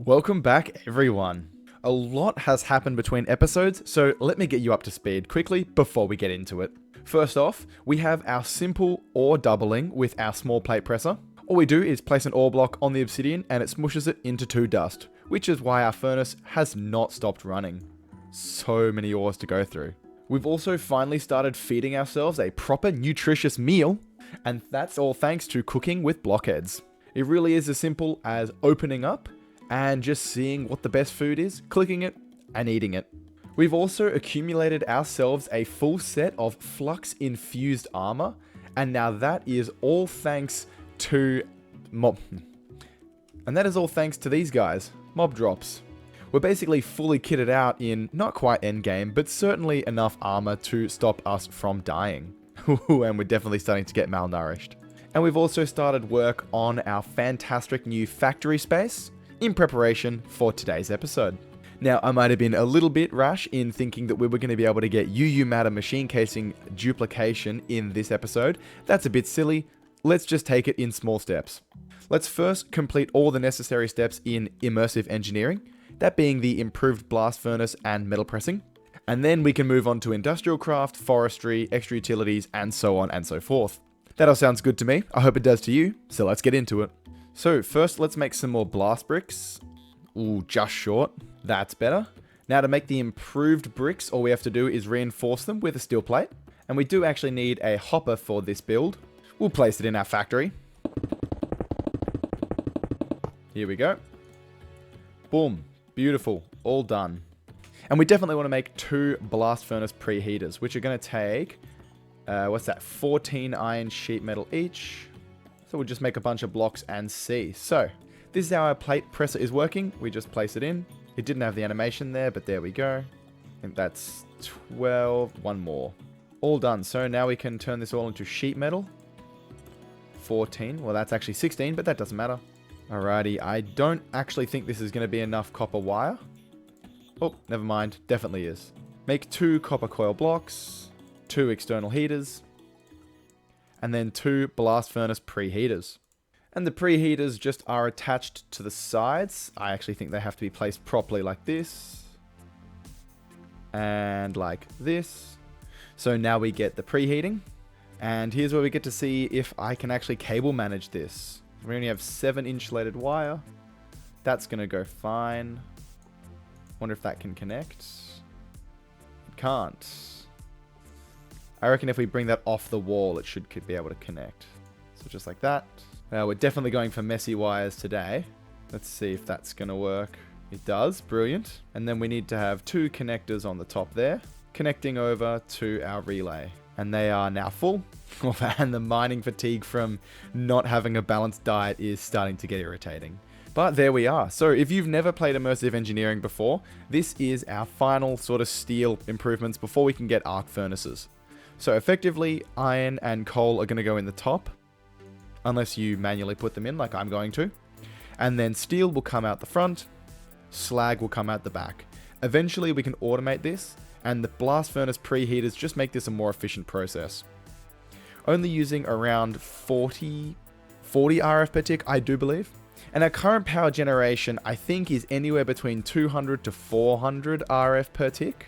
Welcome back, everyone. A lot has happened between episodes, so let me get you up to speed quickly before we get into it. First off, we have our simple ore doubling with our small plate presser. All we do is place an ore block on the obsidian and it smushes it into 2 dust, which is why our furnace has not stopped running. So many ores to go through. We've also finally started feeding ourselves a proper nutritious meal, and that's all thanks to cooking with blockheads. It really is as simple as opening up and just seeing what the best food is, clicking it, and eating it. We've also accumulated ourselves a full set of flux-infused armor, and now that is all thanks to these guys, mob drops. We're basically fully kitted out in not quite endgame, but certainly enough armor to stop us from dying. And we're definitely starting to get malnourished. And we've also started work on our fantastic new factory space, in preparation for today's episode. Now, I might have been a little bit rash in thinking that we were going to be able to get UU matter machine casing duplication in this episode. That's a bit silly. Let's just take it in small steps. Let's first complete all the necessary steps in immersive engineering, that being the improved blast furnace and metal pressing. And then we can move on to industrial craft, forestry, extra utilities, and so on and so forth. That all sounds good to me. I hope it does to you. So let's get into it. So first, let's make some more blast bricks. Ooh, just short. That's better. Now to make the improved bricks, all we have to do is reinforce them with a steel plate. And we do actually need a hopper for this build. We'll place it in our factory. Here we go. Boom. Beautiful. All done. And we definitely want to make 2 blast furnace preheaters, which are going to take, 14 iron sheet metal each. So we'll just make a bunch of blocks and see. So this is how our plate presser is working. We just place it in. It didn't have the animation there, but there we go. I think that's 12. One more. All done. So now we can turn this all into sheet metal. 14. Well, that's actually 16, but that doesn't matter. Alrighty. I don't actually think this is going to be enough copper wire. Oh, never mind. Definitely is. Make 2 copper coil blocks. 2 external heaters. And then 2 blast furnace preheaters. And the preheaters just are attached to the sides. I actually think they have to be placed properly like this. And like this. So now we get the preheating. And here's where we get to see if I can actually cable manage this. We only have 7 insulated wire. That's going to go fine. Wonder if that can connect. It can't. I reckon if we bring that off the wall, it should be able to connect. So just like that. We're definitely going for messy wires today. Let's see if that's going to work. It does. Brilliant. And then we need to have 2 connectors on the top there, connecting over to our relay. And they are now full. And the mining fatigue from not having a balanced diet is starting to get irritating. But there we are. So if you've never played immersive engineering before, this is our final sort of steel improvements before we can get arc furnaces. So effectively, iron and coal are going to go in the top, unless you manually put them in like I'm going to. And then steel will come out the front, slag will come out the back. Eventually we can automate this, and the blast furnace preheaters just make this a more efficient process. Only using around 40 RF per tick, I do believe. And our current power generation, I think, is anywhere between 200 to 400 RF per tick,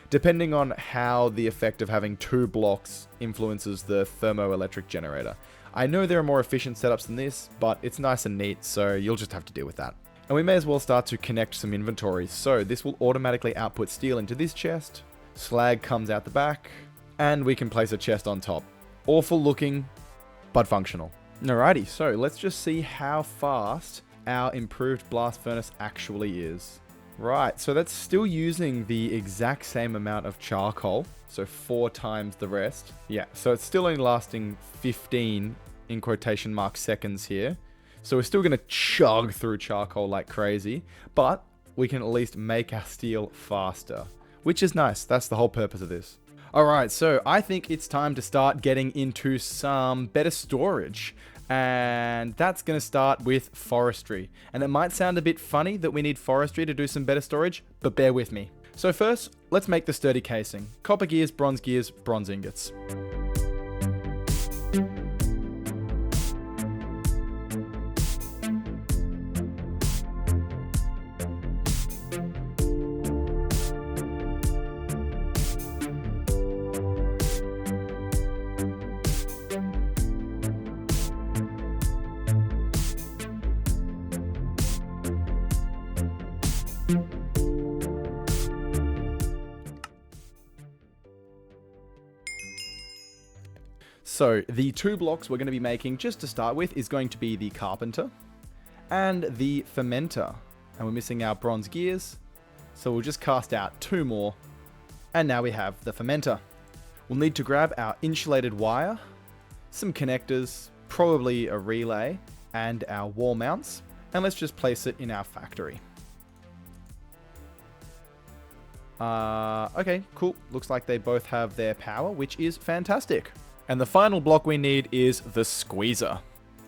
depending on how the effect of having 2 blocks influences the thermoelectric generator. I know there are more efficient setups than this, but it's nice and neat, so you'll just have to deal with that. And we may as well start to connect some inventories. So this will automatically output steel into this chest, slag comes out the back, and we can place a chest on top. Awful looking, but functional. Alrighty, so let's just see how fast our improved blast furnace actually is. Right, so that's still using the exact same amount of charcoal, so 4 times the rest. Yeah, so it's still only lasting 15 in quotation mark seconds here. So we're still going to chug through charcoal like crazy, but we can at least make our steel faster, which is nice. That's the whole purpose of this. Alright, so I think it's time to start getting into some better storage. And that's going to start with forestry. And it might sound a bit funny that we need forestry to do some better storage, but bear with me. So first, let's make the sturdy casing. Copper gears, bronze ingots. So the two blocks we're going to be making just to start with is going to be the carpenter and the fermenter. And we're missing our bronze gears. So we'll just cast out 2 more. And now we have the fermenter. We'll need to grab our insulated wire, some connectors, probably a relay, and our wall mounts. And let's just place it in our factory. Okay, cool. Looks like they both have their power, which is fantastic. And the final block we need is the squeezer.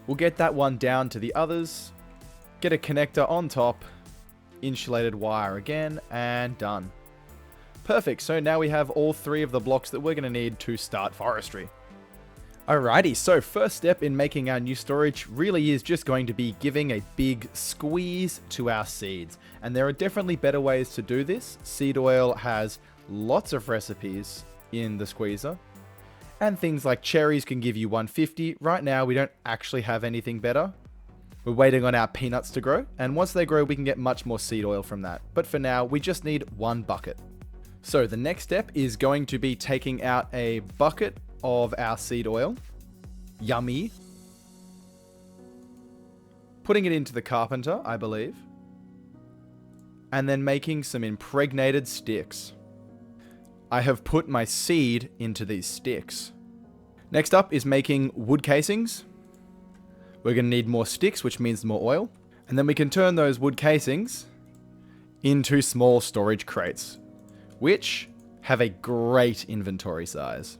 We'll get that one down to the others, get a connector on top, insulated wire again, and done. Perfect, so now we have all 3 of the blocks that we're going to need to start forestry. Alrighty, so first step in making our new storage really is just going to be giving a big squeeze to our seeds. And there are definitely better ways to do this. Seed oil has lots of recipes in the squeezer. And things like cherries can give you 150. Right now, we don't actually have anything better. We're waiting on our peanuts to grow. And once they grow, we can get much more seed oil from that. But for now, we just need 1 bucket. So the next step is going to be taking out a bucket of our seed oil. Yummy. Putting it into the carpenter, I believe. And then making some impregnated sticks. I have put my seed into these sticks. Next up is making wood casings. We're going to need more sticks, which means more oil. And then we can turn those wood casings into small storage crates, which have a great inventory size.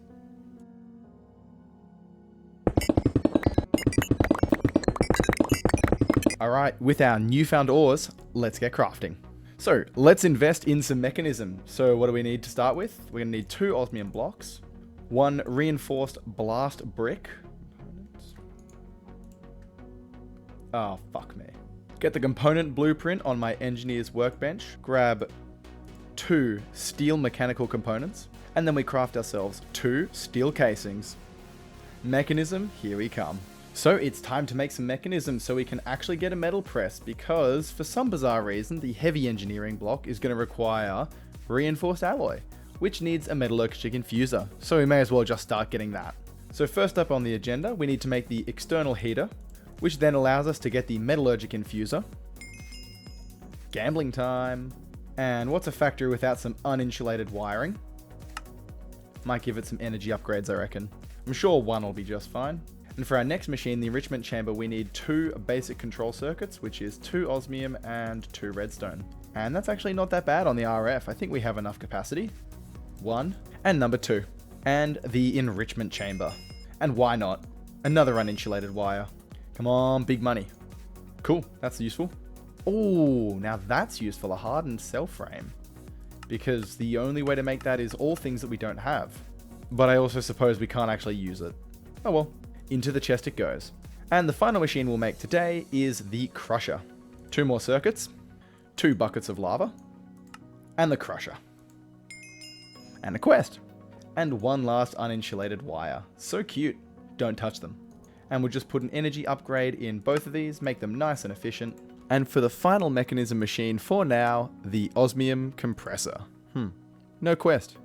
Alright, with our newfound ores, let's get crafting. So, let's invest in some mechanism. So what do we need to start with? We're going to need 2 osmium blocks, 1 reinforced blast brick. Oh, fuck me. Get the component blueprint on my engineer's workbench, grab 2 steel mechanical components, and then we craft ourselves 2 steel casings. Mechanism, here we come. So it's time to make some mechanism so we can actually get a metal press, because for some bizarre reason the heavy engineering block is going to require reinforced alloy, which needs a metallurgic infuser, so we may as well just start getting that. So first up on the agenda, we need to make the external heater, which then allows us to get the metallurgic infuser. Gambling time. And what's a factory without some uninsulated wiring? Might give it some energy upgrades, I reckon. I'm sure 1 will be just fine. And for our next machine, the enrichment chamber, we need 2 basic control circuits, which is 2 osmium and 2 redstone. And that's actually not that bad on the RF. I think we have enough capacity. 1. And number 2. And the enrichment chamber. And why not? Another uninsulated wire. Come on, big money. Cool, that's useful. Oh, now that's useful, a hardened cell frame. Because the only way to make that is all things that we don't have. But I also suppose we can't actually use it. Oh well. Into the chest it goes. And the final machine we'll make today is the crusher. 2 more circuits, 2 buckets of lava, and the crusher. And a quest. And 1 last uninsulated wire. So cute. Don't touch them. And we'll just put an energy upgrade in both of these, make them nice and efficient. And for the final mechanism machine for now, the osmium compressor. No quest.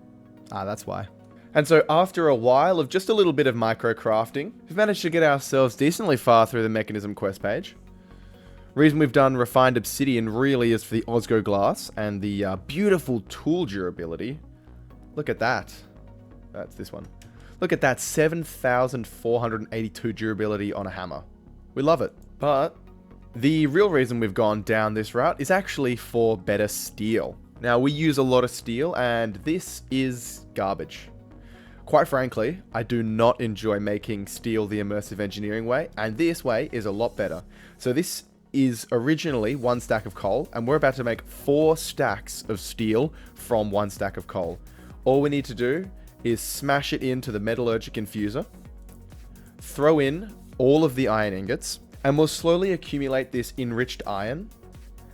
Ah, that's why. And so after a while of just a little bit of micro crafting, we've managed to get ourselves decently far through the mechanism quest page. Reason we've done refined obsidian really is for the Osgo glass and the beautiful tool durability. Look at that. That's this one. Look at that, 7,482 durability on a hammer. We love it. But the real reason we've gone down this route is actually for better steel. Now, we use a lot of steel, and this is garbage. Quite frankly, I do not enjoy making steel the immersive engineering way, and this way is a lot better. So this is originally 1 stack of coal, and we're about to make 4 stacks of steel from 1 stack of coal. All we need to do is smash it into the metallurgic infuser, throw in all of the iron ingots, and we'll slowly accumulate this enriched iron.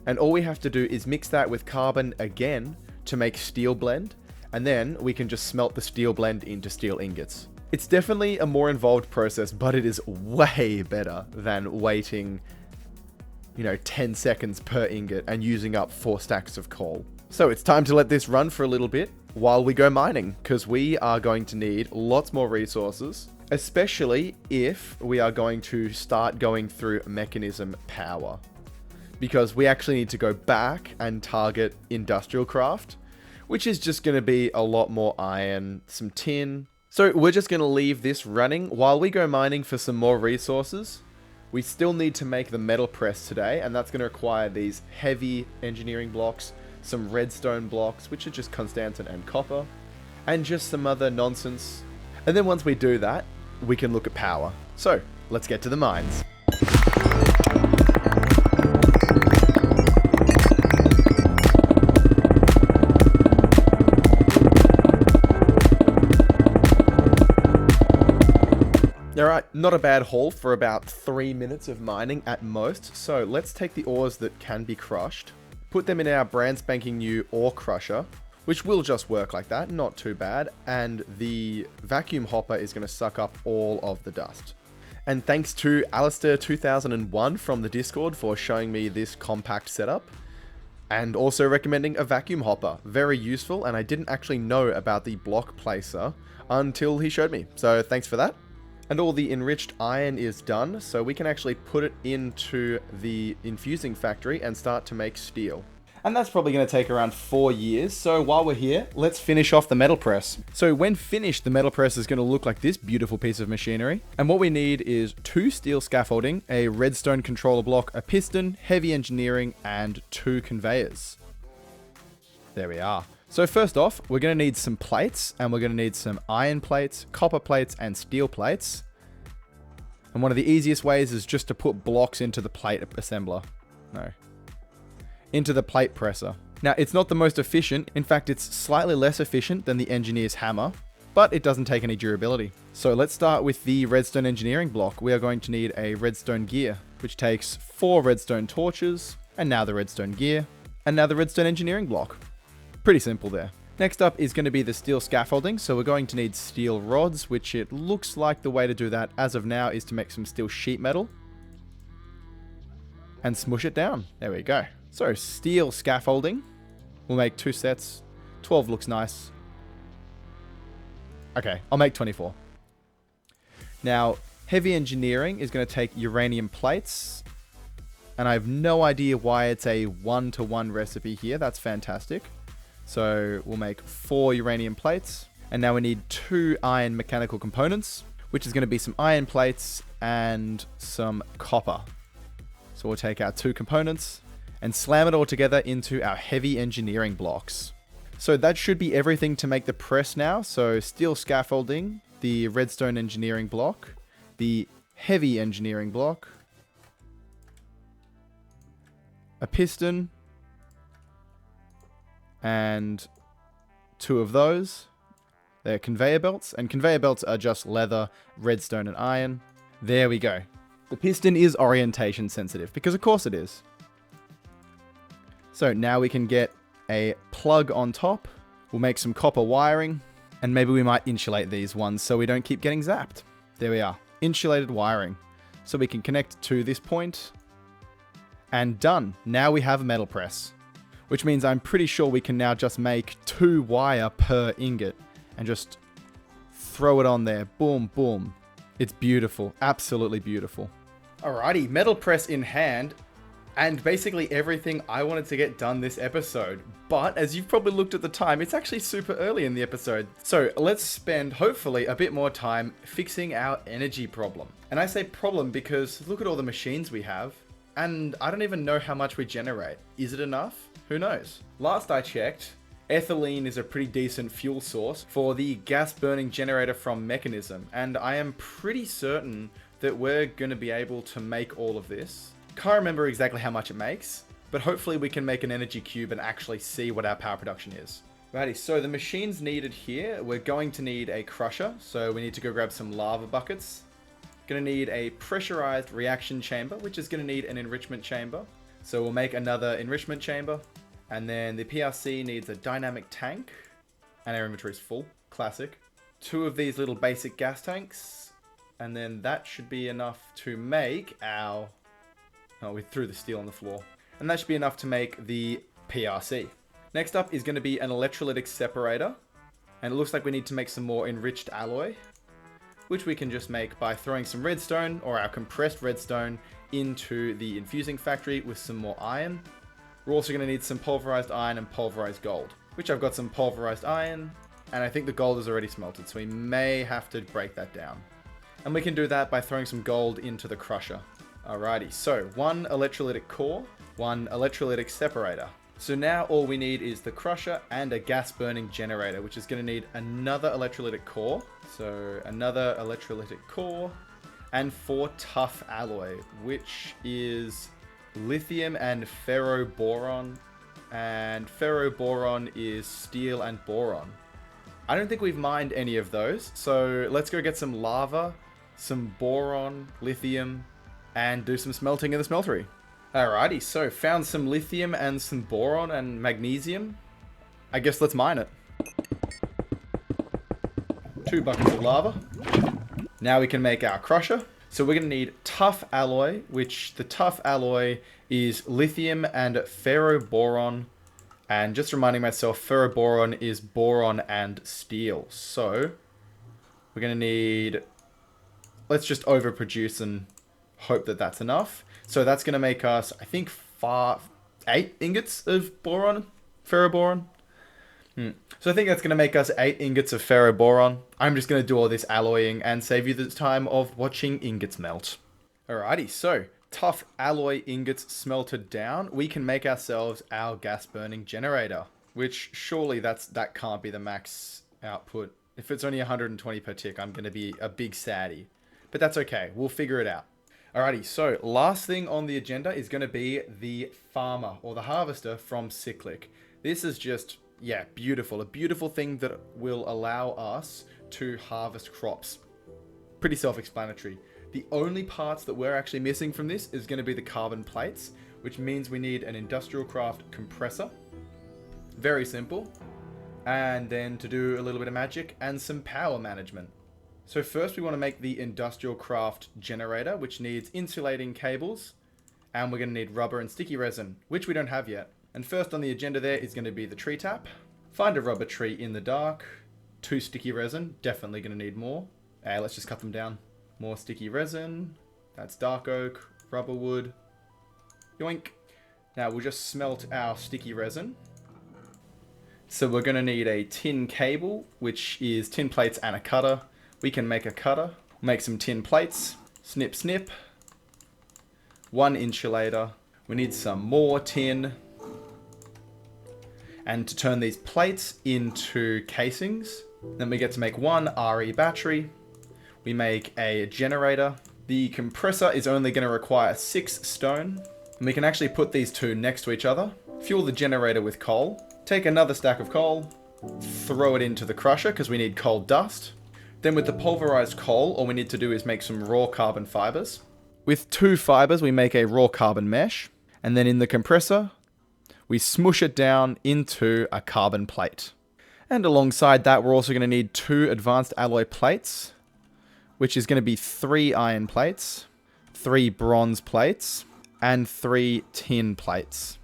And all we have to do is mix that with carbon again to make steel blend, and then we can just smelt the steel blend into steel ingots. It's definitely a more involved process, but it is way better than waiting, 10 seconds per ingot and using up 4 stacks of coal. So it's time to let this run for a little bit while we go mining, because we are going to need lots more resources, especially if we are going to start going through mechanism power, because we actually need to go back and target industrial craft, which is just going to be a lot more iron, some tin. So we're just going to leave this running while we go mining for some more resources. We still need to make the metal press today, and that's going to require these heavy engineering blocks, some redstone blocks, which are just Constantan and copper, and just some other nonsense. And then once we do that, we can look at power. So let's get to the mines. Alright, not a bad haul for about 3 minutes of mining at most. So let's take the ores that can be crushed, put them in our brand spanking new ore crusher, which will just work like that, not too bad. And the vacuum hopper is going to suck up all of the dust. And thanks to Alistair2001 from the Discord for showing me this compact setup, and also recommending a vacuum hopper. Very useful, and I didn't actually know about the block placer until he showed me. So thanks for that. And all the enriched iron is done, so we can actually put it into the infusing factory and start to make steel. And that's probably going to take around 4 years, so while we're here, let's finish off the metal press. So when finished, the metal press is going to look like this beautiful piece of machinery. And what we need is 2 steel scaffolding, a redstone controller block, a piston, heavy engineering, and 2 conveyors. There we are. So first off, we're going to need some plates, and we're going to need some iron plates, copper plates, and steel plates. And one of the easiest ways is just to put blocks into the plate assembler. Into the plate presser. Now, it's not the most efficient. In fact, it's slightly less efficient than the engineer's hammer, but it doesn't take any durability. So let's start with the redstone engineering block. We are going to need a redstone gear, which takes 4 redstone torches, and now the redstone gear, and now the redstone engineering block. Pretty simple there. Next up is going to be the steel scaffolding. So we're going to need steel rods, which it looks like the way to do that as of now is to make some steel sheet metal and smush it down. There we go. So steel scaffolding. We'll make 2 sets. 12 looks nice. Okay, I'll make 24. Now, heavy engineering is going to take uranium plates. And I have no idea why it's a 1-to-1 recipe here. That's fantastic. So we'll make 4 uranium plates. And now we need 2 iron mechanical components, which is going to be some iron plates and some copper. So we'll take our 2 components and slam it all together into our heavy engineering blocks. So that should be everything to make the press now. So steel scaffolding, the redstone engineering block, the heavy engineering block, a piston, and 2 of those. They're conveyor belts, and conveyor belts are just leather, redstone, and iron. There we go. The piston is orientation sensitive, because of course it is. So now we can get a plug on top. We'll make some copper wiring, and maybe we might insulate these ones so we don't keep getting zapped. There we are, insulated wiring. So we can connect to this point, and done. Now we have a metal press. Which means I'm pretty sure we can now just make 2 wire per ingot and just throw it on there. Boom, boom. It's beautiful. Absolutely beautiful. Alrighty, metal press in hand. And basically everything I wanted to get done this episode. But as you've probably looked at the time, it's actually super early in the episode. So let's spend hopefully a bit more time fixing our energy problem. And I say problem because look at all the machines we have. And I don't even know how much we generate. Is it enough? Who knows? Last I checked, ethylene is a pretty decent fuel source for the gas burning generator from Mechanism, and I am pretty certain that we're going to be able to make all of this. Can't remember exactly how much it makes, but hopefully we can make an energy cube and actually see what our power production is. Righty, so the machines needed here, we're going to need a crusher, so we need to go grab some lava buckets. Going to need a pressurized reaction chamber, which is going to need an enrichment chamber. So we'll make another enrichment chamber. And then the PRC needs a dynamic tank. And our inventory is full. Classic. 2 of these little basic gas tanks. And then that should be enough to make our... Oh, we threw the steel on the floor. And that should be enough to make the PRC. Next up is going to be an electrolytic separator. And it looks like we need to make some more enriched alloy. which we can just make by throwing some redstone, or our compressed redstone, into the infusing factory with some more iron. We're also going to need some pulverized iron and pulverized gold, which I've got some pulverized iron, and I think the gold is already smelted, so we may have to break that down. And we can do that by throwing some gold into the crusher. Alrighty, so 1 electrolytic core, 1 electrolytic separator. So now all we need is the crusher and a gas burning generator, which is going to need another electrolytic core. So another electrolytic core and 4 tough alloy, which is lithium and ferroboron. And ferroboron is steel and boron. I don't think we've mined any of those. So let's go get some lava, some boron, lithium, and do some smelting in the smeltery. Alrighty, so found some lithium and some boron and magnesium. I guess let's mine it. 2 buckets of lava. Now we can make our crusher. So we're going to need tough alloy, which the tough alloy is lithium and ferroboron. And just reminding myself, ferroboron is boron and steel. So we're going to need, let's just overproduce and hope that that's enough. So that's going to make us, I think, 8 ingots of boron, ferroboron. So I think that's going to make us 8 ingots of ferroboron. I'm just going to do all this alloying and save you the time of watching ingots melt. Alrighty, so tough alloy ingots smelted down. We can make ourselves our gas burning generator, which surely that can't be the max output. If it's only 120 per tick, I'm going to be a big saddie. But that's okay. We'll figure it out. Alrighty, so last thing on the agenda is going to be the farmer or the harvester from Cyclic. This is just, yeah, beautiful. A beautiful thing that will allow us to harvest crops. Pretty self-explanatory. The only parts that we're actually missing from this is going to be the carbon plates, which means we need an industrial craft compressor. Very simple. And then to do a little bit of magic and some power management. So first we want to make the industrial craft generator, which needs insulating cables, and we're going to need rubber and sticky resin, which we don't have yet. And first on the agenda there is going to be the tree tap. Find a rubber tree in the dark. 2 sticky resin, definitely going to need more. Let's just cut them down. More sticky resin, that's dark oak, rubber wood, yoink. Now we'll just smelt our sticky resin. So we're going to need a tin cable, which is tin plates and a cutter. We can make a cutter, make some tin plates, snip snip, 1 insulator. We need some more tin. And to turn these plates into casings, then we get to make 1 RE battery. We make a generator. The compressor is only going to require 6 stone. And we can actually put these 2 next to each other. Fuel the generator with coal. Take another stack of coal. Throw it into the crusher because we need coal dust. Then with the pulverized coal, all we need to do is make some raw carbon fibers. With 2 fibers, we make a raw carbon mesh. And then in the compressor, we smush it down into a carbon plate. And alongside that, we're also going to need 2 advanced alloy plates, which is going to be 3 iron plates, 3 bronze plates, and 3 tin plates.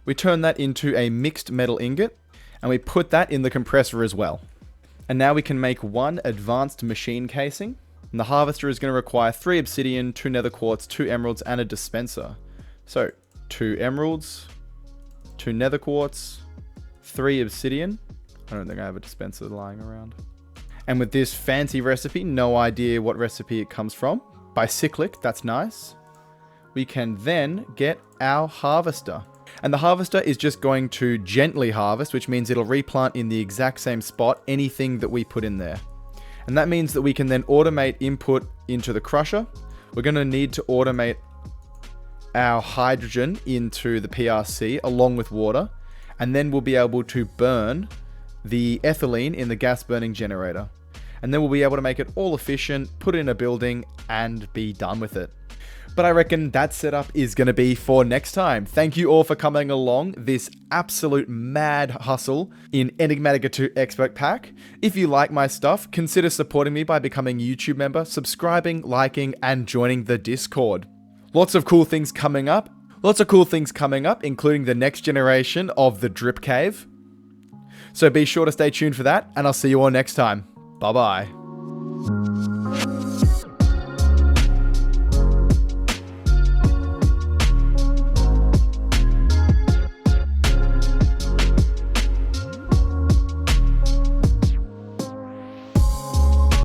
We turn that into a mixed metal ingot, and we put that in the compressor as well. And now we can make 1 advanced machine casing. And the harvester is going to require 3 obsidian, 2 nether quartz, 2 emeralds, and a dispenser. So 2 emeralds, 2 nether quartz, 3 obsidian. I don't think I have a dispenser lying around. And with this fancy recipe, no idea what recipe it comes from, by Cyclic, that's nice. We can then get our harvester. And the harvester is just going to gently harvest, which means it'll replant in the exact same spot anything that we put in there. And that means that we can then automate input into the crusher. We're going to need to automate our hydrogen into the PRC along with water. And then we'll be able to burn the ethylene in the gas burning generator. And then we'll be able to make it all efficient, put it in a building, and be done with it. But I reckon that setup is going to be for next time. Thank you all for coming along this absolute mad hustle in Enigmatica 2 Expert Pack. If you like my stuff, consider supporting me by becoming a YouTube member, subscribing, liking, and joining the Discord. Lots of cool things coming up. Including the next generation of the Drip Cave. So be sure to stay tuned for that, and I'll see you all next time. Bye-bye.